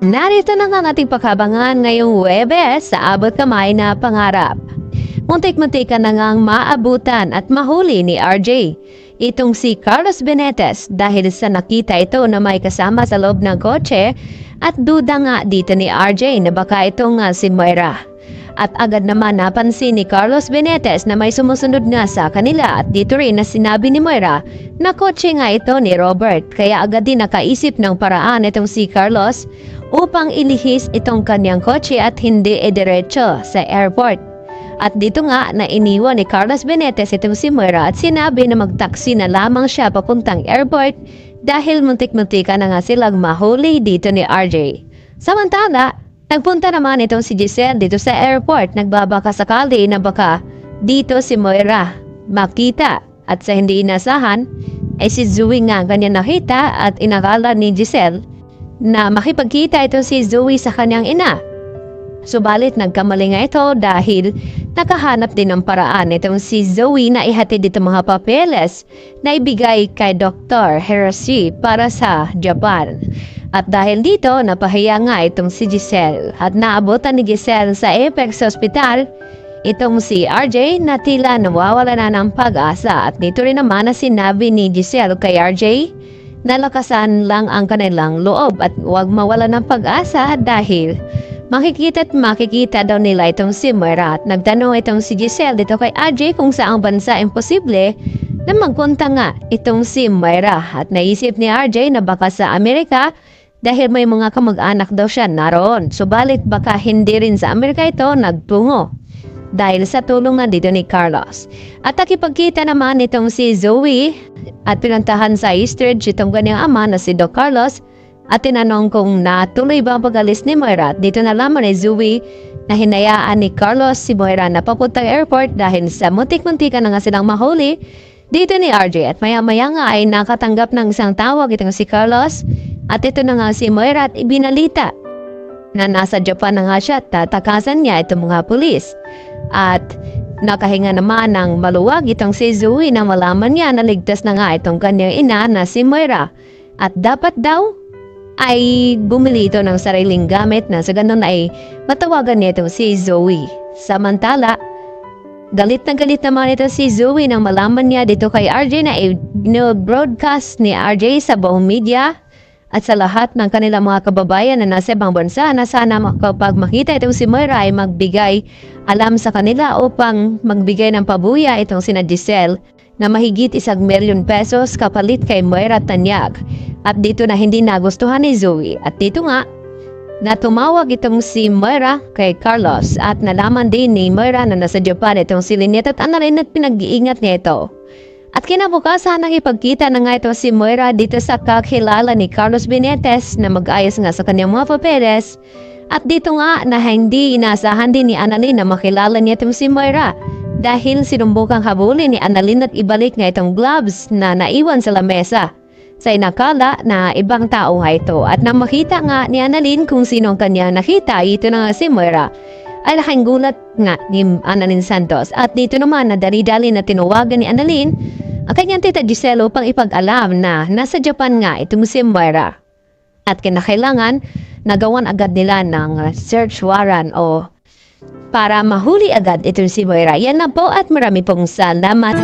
Narito na nga ang ating pagkabangan ngayong Huwebes sa abot kamay na pangarap. Muntik-muntika na ngang maabutan at mahuli ni RJ. Itong si Carlos Benitez dahil sa nakita ito na may kasama sa loob ng kotse at duda nga dito ni RJ na baka itong si Moira. At agad naman napansin ni Carlos Benitez na may sumusunod nga sa kanila at dito rin na sinabi ni Moira na kotse nga ito ni Robert. Kaya agad din nakaisip ng paraan itong si Carlos upang ilihis itong kanyang kotse at hindi diretso sa airport. At dito nga na iniwan ni Carlos Benitez itong si Moira at sinabi na magtaksi na lamang siya papuntang airport dahil muntik-muntika na nga silang mahuli dito ni RJ. Samantala, nagpunta naman itong si Giselle dito sa airport. Nagbabaka sakali na baka dito si Moira makita at sa hindi inasahan ay si Zoe nga kanya nakita at inakala ni Giselle na makipagkita ito si Zoe sa kanyang ina. Subalit nagkamali nga ito dahil nakahanap din ng paraan itong si Zoe na ihatid dito mga papeles na ibigay kay Dr. Hiroshi para sa Japan. At dahil dito, napahiya nga itong si Giselle at naabutan ni Giselle sa Apex Hospital itong si RJ na tila nawawala na ng pag-asa at dito rin naman na sinabi ni Giselle kay RJ na lakasan lang ang kanilang loob at huwag mawala ng pag-asa dahil makikita daw nila itong si Moira at nagtanong itong si Giselle dito kay RJ kung saang bansa imposible na magpunta nga itong si Moira at naisip ni RJ na baka sa Amerika dahil may mga kamag-anak daw siya naroon. Subalit baka hindi rin sa Amerika ito nagtungo dahil sa tulong na dito ni Carlos. At nakipagkita naman itong si Zoe at pinuntahan sa Eastridge itong kanyang ama na si Doc Carlos at tinanong kung natuloy ba ang pag-alis ni Moira. Dito na lamang ni Zoe na hinayaan ni Carlos si Moira na papuntang airport dahil sa muntik-muntika na nga silang mahuli dito ni RJ. At maya-maya nga ay nakatanggap ng isang tawag itong si Carlos at ito na nga si Moira at ibinalita na nasa Japan na nga siya at tatakasan niya itong mga pulis. At nakahinga naman ng maluwag itong si Zoe na malaman niya na ligtas na nga itong kanyang ina na si Moira. At dapat daw ay bumili ito ng sariling gamit na sa ganun ay matawagan niya itong si Zoe. Samantala, galit naman ito si Zoe nang malaman niya dito kay RJ na i-broadcast ni RJ sa buong media at sa lahat ng kanilang mga kababayan na nasa ibang bansa na sana kapag makita itong si Moira ay magbigay alam sa kanila upang magbigay ng pabuya itong sina Giselle na mahigit 1 milyon pesos kapalit kay Moira Tanyag. At dito na hindi nagustuhan ni Zoe. At dito nga, na tumawag itong si Moira kay Carlos at nalaman din ni Moira na nasa Japan itong si Lynette at Annalyn at pinag-iingat niya ito. At kinabukasan nakipagkita na nga ito si Moira dito sa kakilala ni Carlos Benitez na mag-ayos nga sa kanyang mga papeles. At dito nga na hindi inasahan din ni Annalyn na makilala niya itong si Moira dahil sinumbukang habulin ni Annalyn at ibalik nga itong gloves na naiwan sa lamesa. Sa inakala na ibang tao nga ito at nang makita nga ni Annalyn kung sino ang kanya nakita, ito na nga si Moira ay laking gulat nga ni Annalyn Santos. At dito naman na dali-dali na tinuwagan ni Annalyn ang kanyang tita Giselle upang ipag-alam na nasa Japan nga itong si Moira. At kinakailangan nagawan agad nila ng search warrant o para mahuli agad itong si Moira. Yan na po at marami pong salamat.